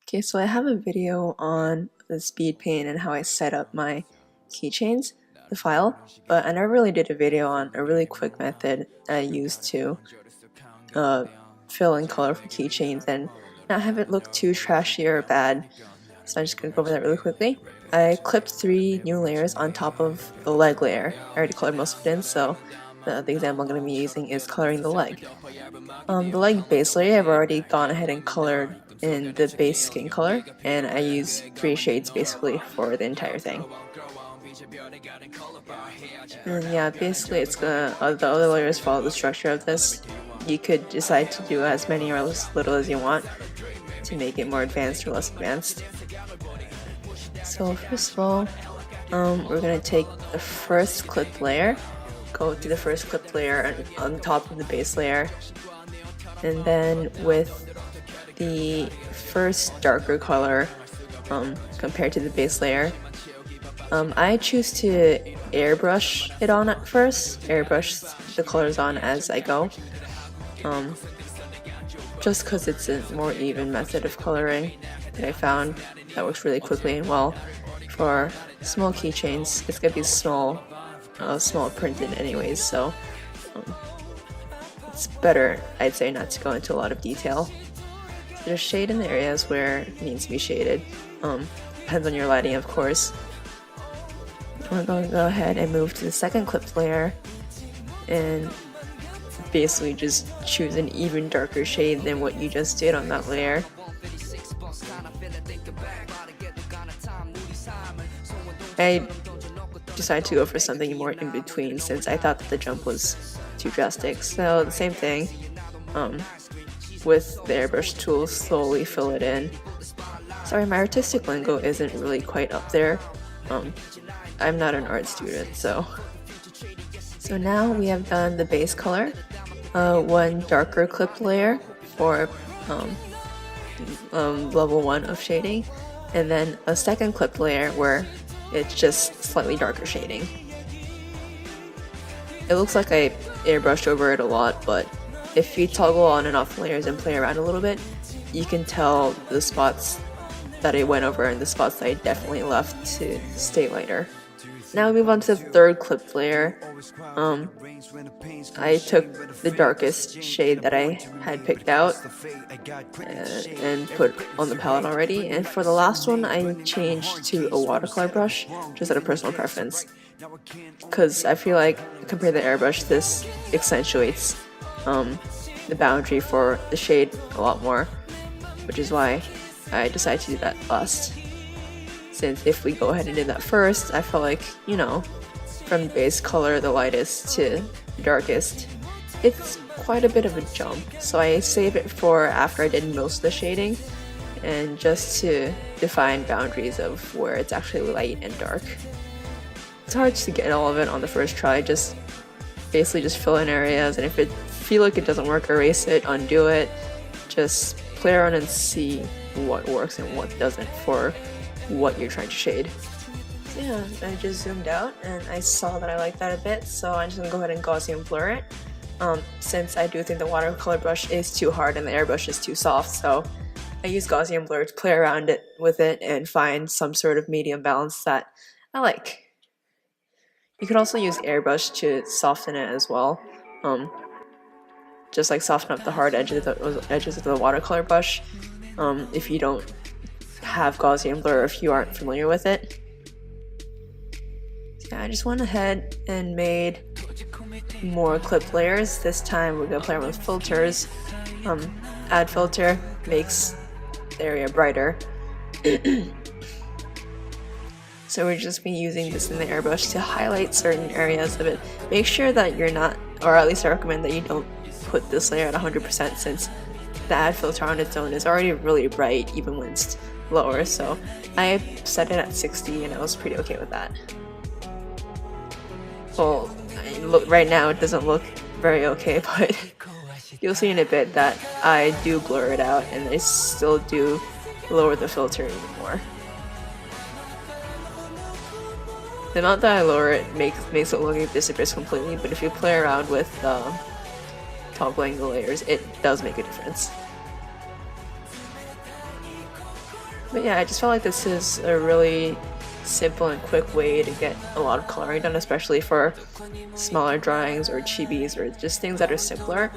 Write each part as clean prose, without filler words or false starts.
Okay, so I have a video on the speed paint and how I set up my keychains, the file, but I never really did a video on a really quick method I used to fill in color for keychains and not have it look too trashy or bad. So I'm just going to go over that really quickly. I clipped 3 new layers on top of the leg layer. I already colored most of it in, so the example I'm going to be using is coloring the leg. The leg base layer I've already gone ahead and colored in the base skin color, and I use 3 shades basically for the entire thing. And yeah, basically it's gonna, the other layers follow the structure of this. You could decide to do as many or as little as you want to make it more advanced or less advanced. So first of all, we're gonna take the first clipped layer, go through the first clipped layer on top of the base layer, and then with the first darker color compared to the base layer, I choose to airbrush it on at first, airbrush the colors on as I go, just because it's a more even method of coloring that I found that works really quickly and well. For small keychains, it's gonna be small printed anyways, so it's better, I'd say, not to go into a lot of detail. So just shade in the areas where it needs to be shaded. Depends on your lighting, of course. We're going to go ahead and move to the second clipped layer and basically just choose an even darker shade than what you just did on that layer. I decided to go for something more in between since I thought that the jump was too drastic. So the same thing, with the airbrush tool, slowly fill it in. Sorry, my artistic lingo isn't really quite up there. I'm not an art student, so now we have done the base color, one darker clipped layer for level 1 of shading, and then a second clipped layer where it's just slightly darker shading. It looks like I airbrushed over it a lot, but if you toggle on and off layers and play around a little bit, you can tell the spots that I went over and the spots that I definitely left to stay lighter. Now we move on to the third clipped layer. I took the darkest shade that I had picked out and put on the palette already, and for the last one I changed to a watercolor brush, just out of personal preference, because I feel like compared to the airbrush, this accentuates the boundary for the shade a lot more, which is why I decided to do that last. Since if we go ahead and do that first, I feel like, you know, from the base color, the lightest to the darkest, it's quite a bit of a jump. So I save it for after I did most of the shading, and just to define boundaries of where it's actually light and dark. It's hard to get all of it on the first try, just basically just fill in areas, and if it feel like it doesn't work, erase it, undo it, just play around and see what works and what doesn't for what you're trying to shade. So yeah, I just zoomed out and I saw that I like that a bit, so I'm just gonna go ahead and Gaussian blur it. Since I do think the watercolor brush is too hard and the airbrush is too soft, so I use Gaussian blur to play around with it and find some sort of medium balance that I like. You could also use airbrush to soften it as well. Just like soften up the hard edges of the watercolor brush, if you don't have Gaussian blur, if you aren't familiar with it. So yeah, I just went ahead and made more clipped layers. This time we're gonna play around with filters. Add filter makes the area brighter. So we're just be using this in the airbrush to highlight certain areas of it. Make sure that you're not, or at least I recommend that you don't put this layer at 100%, since the add filter on its own is already really bright even when it's lower, so I set it at 60 and I was pretty okay with that. Well, right now it doesn't look very okay, but you'll see in a bit that I do blur it out and I still do lower the filter even more. The amount that I lower it makes it look like it disappears completely, but if you play around with toggling the layers, it does make a difference. But yeah, I just felt like this is a really simple and quick way to get a lot of coloring done, especially for smaller drawings or chibis or just things that are simpler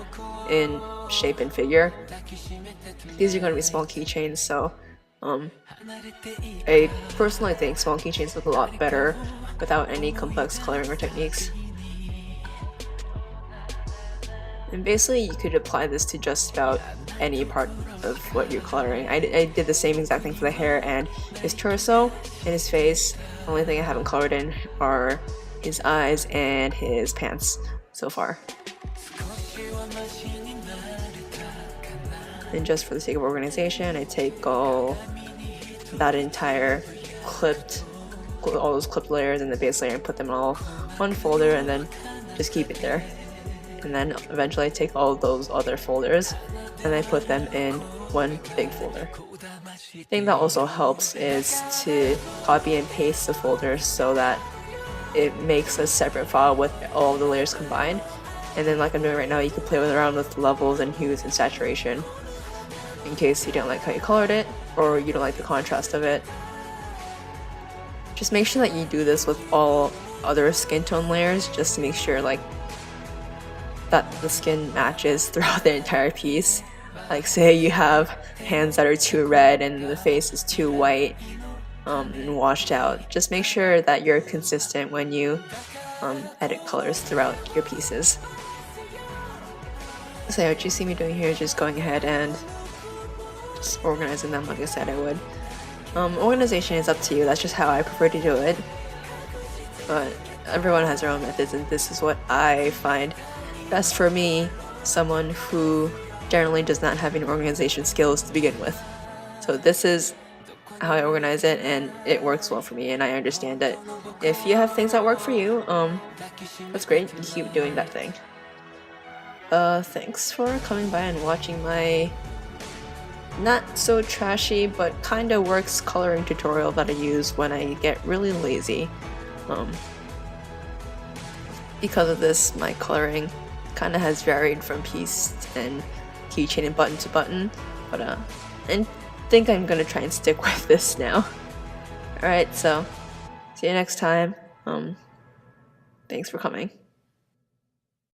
in shape and figure. These are going to be small keychains, so I personally think small keychains look a lot better without any complex coloring or techniques. And basically you could apply this to just about any part of what you're coloring. I did the same exact thing for the hair and his torso and his face. The only thing I haven't colored in are his eyes and his pants so far. And just for the sake of organization, I take all that entire all those clipped layers and the base layer and put them in all one folder and then just keep it there. And then eventually I take all of those other folders and I put them in one big folder. The thing that also helps is to copy and paste the folders so that it makes a separate file with all the layers combined. And then like I'm doing right now, you can play around with levels and hues and saturation in case you don't like how you colored it or you don't like the contrast of it. Just make sure that you do this with all other skin tone layers just to make sure like that the skin matches throughout the entire piece. Like say you have hands that are too red and the face is too white and washed out. Just make sure that you're consistent when you edit colors throughout your pieces. So what you see me doing here is just going ahead and just organizing them like I said I would. Organization is up to you, that's just how I prefer to do it. But everyone has their own methods and this is what I find best for me, someone who generally does not have any organization skills to begin with. So this is how I organize it and it works well for me and I understand it. If you have things that work for you, that's great, you keep doing that thing. Thanks for coming by and watching my not so trashy but kinda works coloring tutorial that I use when I get really lazy. Because of this, my coloring kind of has varied from piece and keychain and button to button, but I think I'm gonna try and stick with this now. Alright, so see you next time. Thanks for coming.